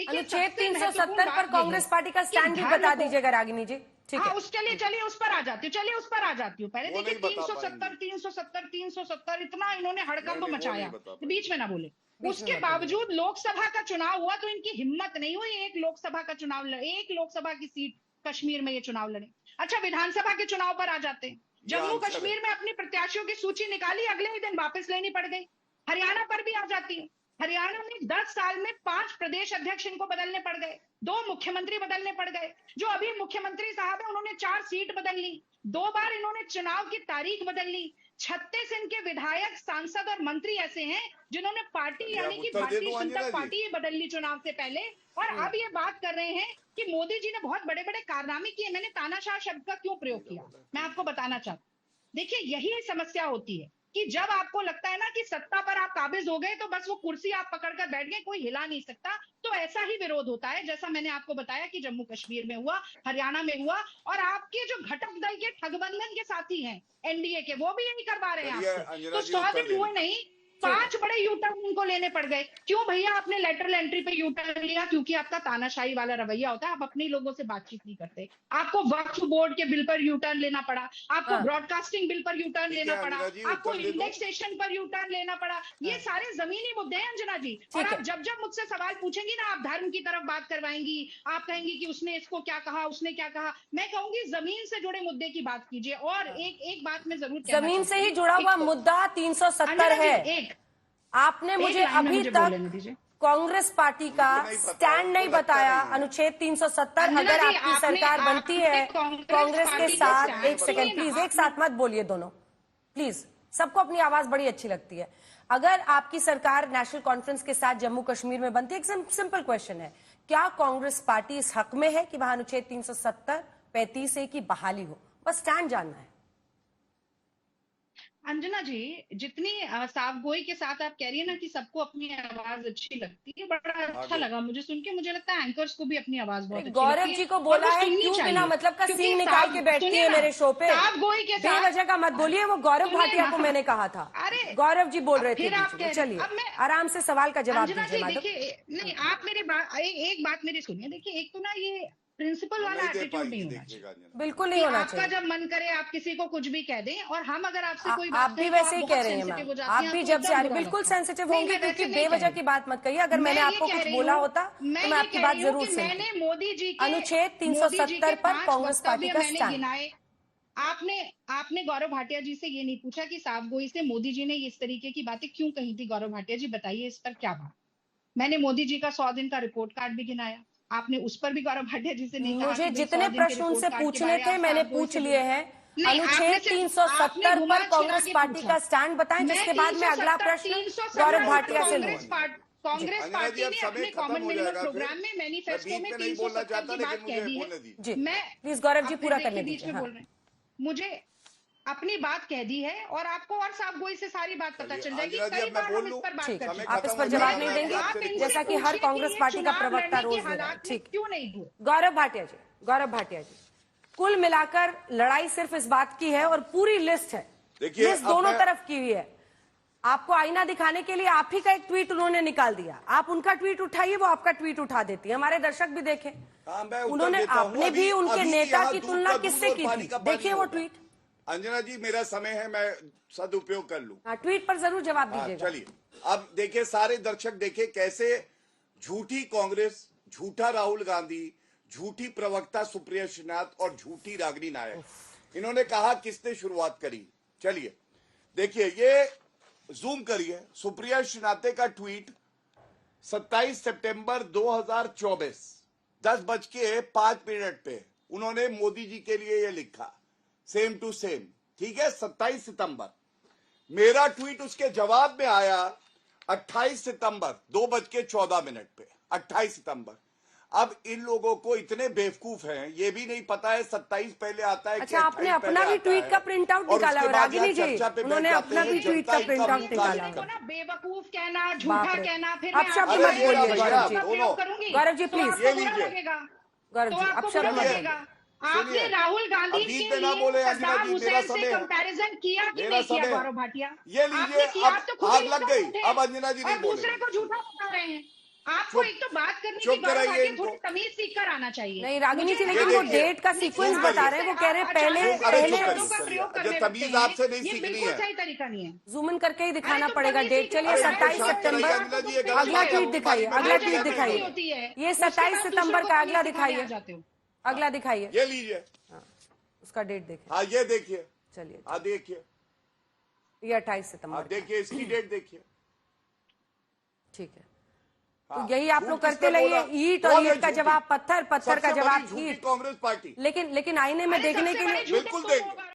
अनुच्छेद 370 पर कांग्रेस पार्टी का स्टैंड भी बता दीजिएगा रागिनी जी। ठीक है, उसके लिए चलिए उस पर आ जाती हूँ। पहले देखिए 370 इतना इन्होंने हड़कंप मचाया, बीच में ना बोले। उसके बावजूद लोकसभा का चुनाव हुआ तो इनकी हिम्मत नहीं हुई एक लोकसभा की सीट कश्मीर में ये चुनाव लड़े। अच्छा, विधानसभा के चुनाव पर आ जाते हैं। जम्मू कश्मीर में अपनी प्रत्याशियों की सूची निकाली, अगले ही दिन वापस लेनी पड़ गई। हरियाणा पर भी आ जाती है। हरियाणा में 10 साल में 5 प्रदेश अध्यक्ष इनको बदलने पड़ गए, 2 मुख्यमंत्री बदलने पड़ गए। जो अभी मुख्यमंत्री साहब है उन्होंने 4 सीट बदल ली, 2 बार इन्होंने चुनाव की तारीख बदल ली। 36 इनके विधायक, सांसद और मंत्री ऐसे हैं जिन्होंने पार्टी यानी कि भारतीय जनता पार्टी ही बदल ली चुनाव से पहले। और अब ये बात कर रहे हैं कि मोदी जी ने बहुत बड़े बड़े कारनामे किए। मैंने तानाशाह शब्द का क्यों प्रयोग किया, मैं आपको बताना चाहता हूँ। देखिए, यही समस्या होती है कि जब आपको लगता है ना कि सत्ता पर आप काबिज हो गए तो बस वो कुर्सी आप पकड़कर बैठ गए, कोई हिला नहीं सकता, तो ऐसा ही विरोध होता है जैसा मैंने आपको बताया कि जम्मू कश्मीर में हुआ, हरियाणा में हुआ। और आपके जो घटक दल के ठगबंधन के साथी हैं एनडीए के, वो भी यही करवा रहे हैं आपसे। तो 100 दिन हुए नहीं, 5 बड़े यूटर्न इनको लेने पड़ गए। क्यों भैया आपने लेटरल एंट्री पे यूटर्न लिया? क्योंकि आपका तानाशाही वाला रवैया होता है, आप अपने लोगों से बातचीत नहीं करते। आपको वक्फ बोर्ड के बिल पर यूटर्न लेना पड़ा, आपको ब्रॉडकास्टिंग बिल पर यूटर्न लेना पड़ा, आपको इंडेक्सेशन पर यूटर्न लेना पड़ा। ये सारे जमीनी मुद्दे हैं अंजना जी। और आप जब जब मुझसे सवाल पूछेंगी ना, आप धर्म की तरफ बात करवाएंगी, आप कहेंगी कि उसने इसको क्या कहा, उसने क्या कहा। मैं कहूंगी जमीन से जुड़े मुद्दे की बात कीजिए। और एक बात मैं जरूर जमीन से ही जुड़ा हुआ मुद्दा 370 है। आपने मुझे अभी तक कांग्रेस पार्टी का स्टैंड नहीं बताया। अनुच्छेद 370 अगर आपकी सरकार बनती है कांग्रेस के साथ, एक सेकंड प्लीज, एक साथ मत बोलिए दोनों प्लीज, सबको अपनी आवाज बड़ी अच्छी लगती है। अगर आपकी सरकार नेशनल कॉन्फ्रेंस के साथ जम्मू कश्मीर में बनती है, एक सिंपल क्वेश्चन है, क्या कांग्रेस पार्टी इस हक में है कि वहां अनुच्छेद 370 35 की बहाली हो? बस स्टैंड जानना है। अंजना जी, जितनी साफ गोई के साथ आप कह रही है ना कि सबको अपनी आवाज अच्छी लगती है, बड़ा अच्छा लगा मुझे सुन के। मुझे लगता है एंकर्स को भी अपनी आवाज बहुत अच्छी लगती है। गौरव जी को बोला है क्यों बिना मतलब का सींग निकाल के बैठती है मेरे शो पे? साफ गोई के साथ बेवजह का मत बोलिए, वो गौरव भाटिया को मैंने कहा था। अरे गौरव जी बोल रहे थे, चलिए आराम से सवाल का जवाब दीजिए मैडम। देखिए, नहीं आप मेरे एक बात मेरी सुनिए। देखिए, एक तो ना ये प्रिंसिपल वाला एटीट्यूड नहीं होना चाहिए, बिल्कुल नहीं होना चाहिए। आपका जब मन करे आप किसी को कुछ भी कह दें। और हम अगर आपसे कोई आप भी वैसे ही कह रहे हैं, आप भी जब से आ रही बिल्कुल सेंसिटिव होंगे, क्योंकि बेवजह की बात मत कहिए। अगर मैंने आपको कुछ बोला होता तो मैं आपकी बात जरूर सुनती। मैंने मोदी जी के अनुच्छेद 370 पर कांग्रेस पार्टी का स्टैंड। आपने गौरव भाटिया जी से ये नहीं पूछा कि साफ गोई से मोदी जी ने इस तरीके की बातें क्यों कही थी? गौरव भाटिया जी बताइए इस पर क्या बात। मैंने मोदी जी का 100 दिन का रिपोर्ट कार्ड भी गिनाया, आपने उस पर भी गौरव भाटिया जी से नहीं कहा। मुझे जितने प्रश्न उनसे पूछने थे मैंने पूछ लिए हैं। अनुच्छेद 370 पर कांग्रेस पार्टी का स्टैंड बताएं, जिसके बाद में अगला प्रश्न गौरव भाटिया से लूं। कांग्रेस पार्टी ने अपने कॉमन मिनिमम प्रोग्राम में मैनिफेस्टो में 370 की बात कह दी है। मैं प्लीज गौरव जी पूरा करने दीजिए। मुझे अपनी बात कह दी है और आपको और साफ गोई से सारी बात पता चल जाएगी। कई बार हम इस पर बात कर चुके हैं। आप इस पर जवाब नहीं देंगे जैसा कि हर कांग्रेस पार्टी का प्रवक्ता रोज दे रहा है। ठीक, क्यों नहीं हुए? गौरव भाटिया जी, कुल मिलाकर लड़ाई सिर्फ इस बात की है और पूरी लिस्ट है, लिस्ट दोनों तरफ की हुई है। आपको आईना दिखाने के लिए आप ही का एक ट्वीट उन्होंने निकाल दिया, आप उनका ट्वीट उठाइए, वो आपका ट्वीट उठा देती है। हमारे दर्शक भी देखें, उन्होंने आपने भी उनके नेता की तुलना किससे की थी? देखिए वो ट्वीट। अंजना जी, मेरा समय है, मैं सदुपयोग कर लूं। ट्वीट पर जरूर जवाब दीजिएगा। चलिए, अब देखिए सारे दर्शक देखे कैसे झूठी कांग्रेस, झूठा राहुल गांधी, झूठी प्रवक्ता सुप्रिया श्रीनाथ और झूठी रागिनी नायक, इन्होंने कहा किसने शुरुआत करी। चलिए देखिए, ये जूम करिए, सुप्रिया श्रीनाथ का ट्वीट 27 सितंबर 2024 10:05 पे उन्होंने मोदी जी के लिए ये लिखा, सेम टू सेम, ठीक है, 27 सितंबर। मेरा ट्वीट उसके जवाब में आया 28 सितंबर 2:14 पे, 28 सितंबर। अब इन लोगों को इतने बेवकूफ हैं, ये भी नहीं पता है 27 पहले आता है। अच्छा, आपने अपना भी ट्वीट का प्रिंट आउट निकाला है रागिनी जी, उन्होंने अपना भी ट्वीट का प्रिंट आउट निकाला। बेवकूफ कहना, झूठा कहना, फिर अब शब्द मत बोलिए गौरव जी प्लीज। ये लीजिए गौरव जी, अब शब्द मत बोलिए। आपने राहुल गांधी के लिए सद्दाम हुसैन से कंपैरिजन किया कि नहीं किया? गौरव भाटिया, ये लीजिए, अब आग लग गई। अब अंजना जी नहीं बोले, दूसरे को झूठा बता रहे हैं। आपको एक तो बात करने की चुप बात कराइए आके इनको। थोड़ी तमीज सीख कर आना चाहिए। नहीं रागिनी जी, मुझे लेकिन ये वो देखिए। डेट का सीक्वेंस चुप बता रहे हैं, वो कह रहे हैं पहले अरे पहले चुप करिए, शब्दों का प्रयोग चलिए। करने जो तमीज लगते हैं, आपसे नहीं ये सीखनी बिल्कुल है। सही तरीका नहीं है। जूम इन करके ही दिखाना अरे तो पड़ेगा तमीज डेट। सीख चलिए अरे 27 शांत सितंबर, कराइए अनिला जी, ये गलत अगला बात है। ट्वीट दिखाइए, पार्लियामेंट अगला में ट्वीट क्या दिखाइए। होती है। ये उसके 27 बाद सितंबर दूसरों को का तमीज अगला सिखाने दिखाइए, आ जाते हो। अगला दिखाइए, ये लीजिए। उसका डेट देखें। हाँ ये देखिए। चलिए हाँ देखिए। ये 28 सितंबर हाँ का। देखिए, इसकी डेट देखिए। ठीक है, हाँ, तो यही आप झूठ लोग किसने करते रहिए, बोला? ईट और कौन है ईट का झूठी? जवाब पत्थर, पत्थर का सबसे जवाब बड़ी झूठी ईट। कांग्रेस पार्टी। लेकिन आईने में अरे देखने सबसे के बड़े लिए झूठे बिल्कुल तुम देंगे। लोग